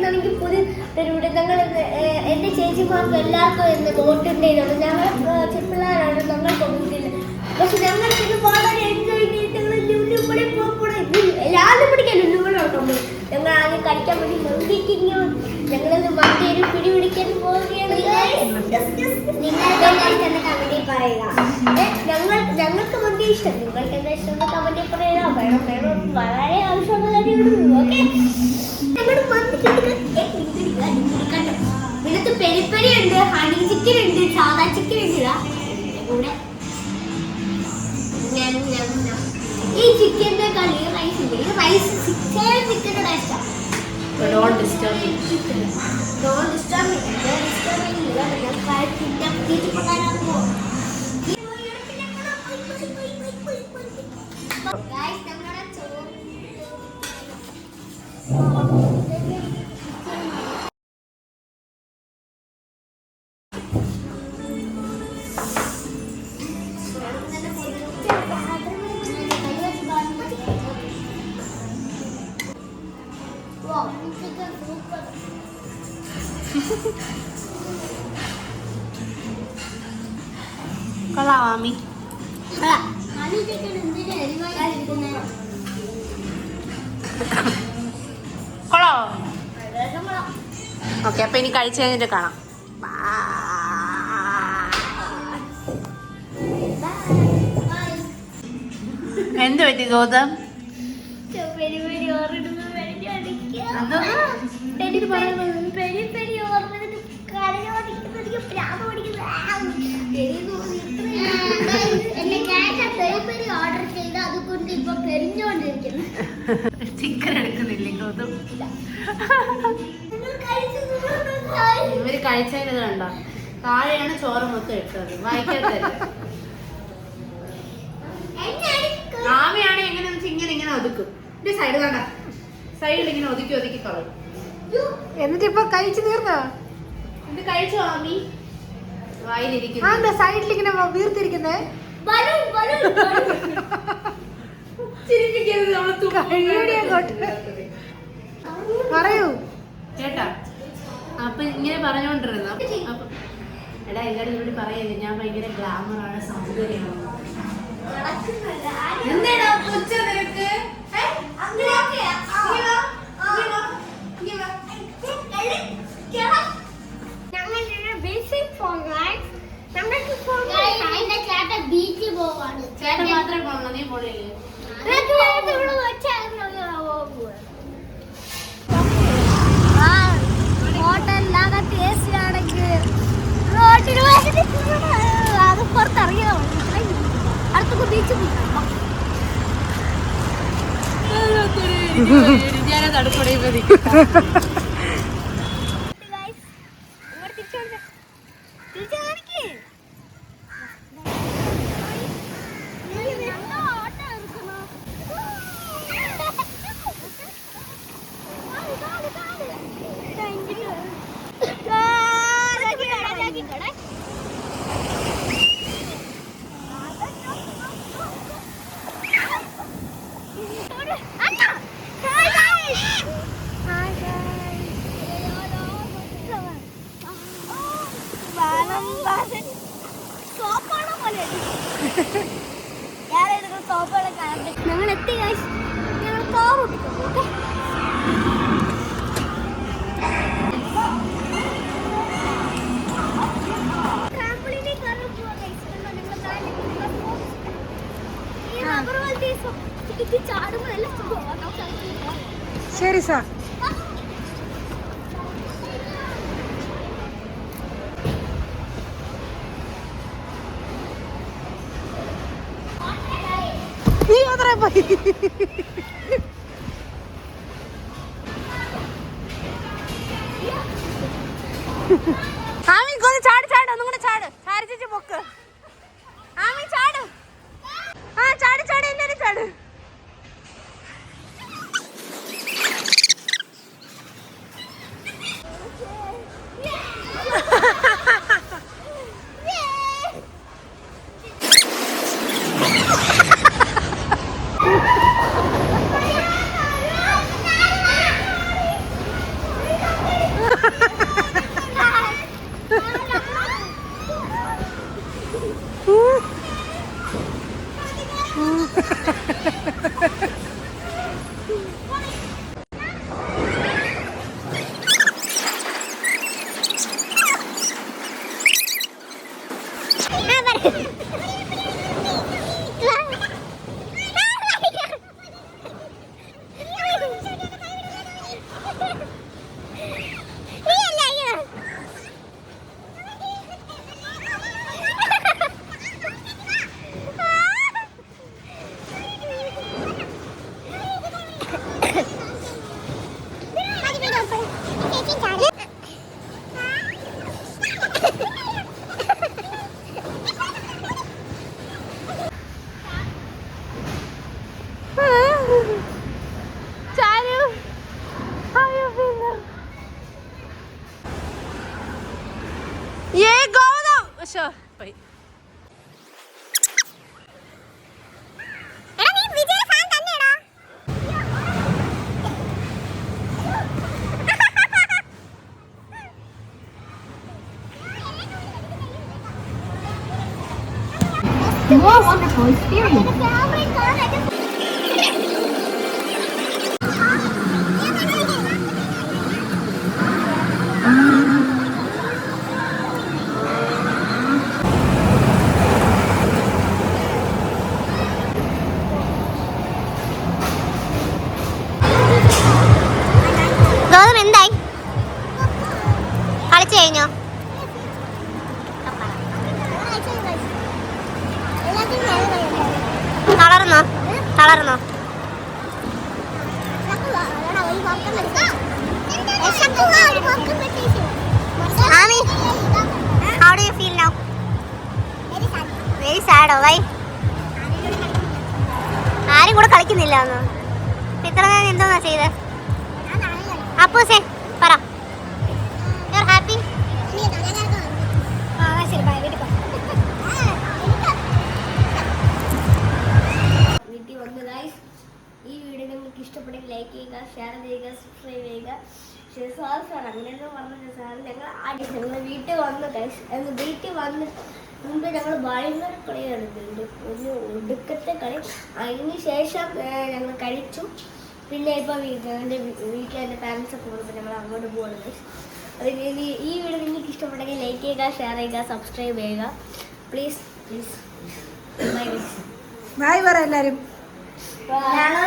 ഇന്നാണെങ്കിൽ പുതിയ ഞങ്ങൾ എൻ്റെ ചേച്ചിമാർക്ക് എല്ലാവർക്കും ഇന്ന് വോട്ടുണ്ടായിരുന്നു. ഞങ്ങൾ പിള്ളേരാണ്, ഞങ്ങൾക്കൊന്നുമില്ല. പക്ഷെ ഞങ്ങൾ ഇത് വളരെ എൻജോയ് ചെയ്ത് ഞങ്ങൾ ലുല്ലുപടി എല്ലാവരും പിടിക്കാൻ ലുല്ലുപടി നടക്കുമ്പോൾ ഞങ്ങൾ ആദ്യം കഴിക്കാൻ വേണ്ടി മന്തിക്കിങ്ങോ ഞങ്ങളിത് മന്തിയിൽ പിടിപിടിക്കാൻ പോവുകയാണ്. ഞങ്ങൾക്ക് മന്തി ഇഷ്ടം, നിങ്ങൾക്ക് എന്താ ഇഷ്ടം കമന്റ് പറയുക. വേണം വേണം വളരെ ആവശ്യമുള്ള കാര്യമാണ്. ഓക്കെ, ഞങ്ങൾ മന്തി ഇതിനകത്ത് പെരിപ്പരി ഉണ്ട്, ഹണി ചിക്കൻ ഉണ്ട്, സാദാ ചിക്കൻ ഉണ്ട്. കൂടെ ഈ ചിക്കൻ്റെ കളി റൈസ് ഉണ്ട്. ഇത് റൈസ് ചിക്കൻ്റെ ടേസ്റ്റാണ്. Don't disturb me. Don't disturb me. Don't disturb me. ഞാൻ കഴിച്ചിട്ട് തിരിച്ചു പോകാനാകുമോ? Guys, നമ്മുടെ ചോറ് കൊള്ളാമി. കൊള്ളാമോ? ഓക്കെ, അപ്പൊ ഇനി കഴിച്ചു കഴിഞ്ഞിട്ട് കാണാം. എന്ത് പറ്റി ഗൗതം? ചിക്കൻ എടുക്കുന്നില്ലേ ഗൗതം? ഇവര് കഴിച്ചത് കണ്ടോ? താഴെയാണ് ചോറ് മൊത്തം ഇട്ടത്, വായിക്കാത്തല്ല. ആമയാണ് എങ്ങനെ ഇങ്ങനെ ഇങ്ങനെ ഒതുക്കും. ഇത് സൈഡ് കണ്ട, സൈഡിൽ ഇങ്ങനെ ഒതുക്കി ഒതുക്കി കളയും. എന്നിട്ട് ഇപ്പൊ കഴിച്ചു തീർന്നോ? ഇത് കഴിച്ചോ ആമി? വായിലിരിക്കുന്നു. സൈഡിൽ ഇങ്ങനെ വീർത്തിരിക്കുന്നേ. പറയൂ കേട്ടാ. അപ്പൊ ഇങ്ങനെ പറഞ്ഞോണ്ടിരുന്ന എടാ എല്ലാരും ഇവിടെ പറയുന്നത് ഞാൻ ഭയങ്കര ഗ്ലാമറാണ്, സൗന്ദര്യമാണ്. എന്താടാ കൊച്ച നിനക്ക്? ചേട്ടൻ മാത്രമേ പോകണോ? നീ പോണില്ലേ? ഹോട്ടലിനകത്ത് എ സി ആണെങ്കിൽ റോഡിന് അത് പുറത്തിറങ്ങിയാൽ അടുത്തൊക്കെ ബീച്ച് ഞാനത് അടുക്കളയിൽ ഞങ്ങൾ എത്തി. ഞങ്ങൾ കാർ ഓടിക്കുന്നു. ശരി സാർ. നീ അത്ര പോയി. ആമി കൊന്ന് ചാട് ചാട്, ഒന്നും കൂടെ ചാട്. ചാരിച്ചു പൊക്ക്. ആമി ചാട്. ആ ചാട് ചാട്, എല്ലാരും ചാട്. more wonderful experience. ഗൗതം എന്തായി കളിച്ചു കഴിഞ്ഞോ തളർന്നോ തളർന്നോ Ami how do you feel now very sad oh why ആരും കൂടെ കളിക്കുന്നില്ല എന്ന് ഇത്ര നേരം എന്തോന്നാ ചെയ്തേ അപ്പൂസേ പറ യു ആർ ഹാപ്പി ശരി ബൈ വീട്ടിൽ വന്നു ഗൈസ് ഈ വീഡിയോ നിങ്ങൾക്ക് ഇഷ്ടപ്പെട്ടെങ്കിൽ ലൈക്ക് ചെയ്യുക ഷെയർ ചെയ്യുക സബ്സ്ക്രൈബ് ചെയ്യുക സാർ അങ്ങനെയൊന്നും പറഞ്ഞു സാർ ഞങ്ങൾ വീട്ടിൽ വന്നു ഗൈസ് വീട്ടിൽ വന്ന് മുമ്പ് ഞങ്ങൾ ഭയങ്കര കളി നടക്കുന്നുണ്ട് ഒരു ഒടുക്കത്തെ കളി അതിന് ശേഷം ഞങ്ങൾ കഴിച്ചു പിന്നെ ഇപ്പോൾ എൻ്റെ വീട്ടിൽ എൻ്റെ പാരൻസൊക്കെ പോകുമ്പോൾ ഞങ്ങൾ അങ്ങോട്ട് പോകുന്നത് ഗൈസ് ഈ വീഡിയോ നിങ്ങൾക്ക് ഇഷ്ടപ്പെട്ടെങ്കിൽ ലൈക്ക് ചെയ്യുക ഷെയർ ചെയ്യുക സബ്സ്ക്രൈബ് ചെയ്യുക please please bye guys bye പറ എല്ലാവരും ഞങ്ങൾ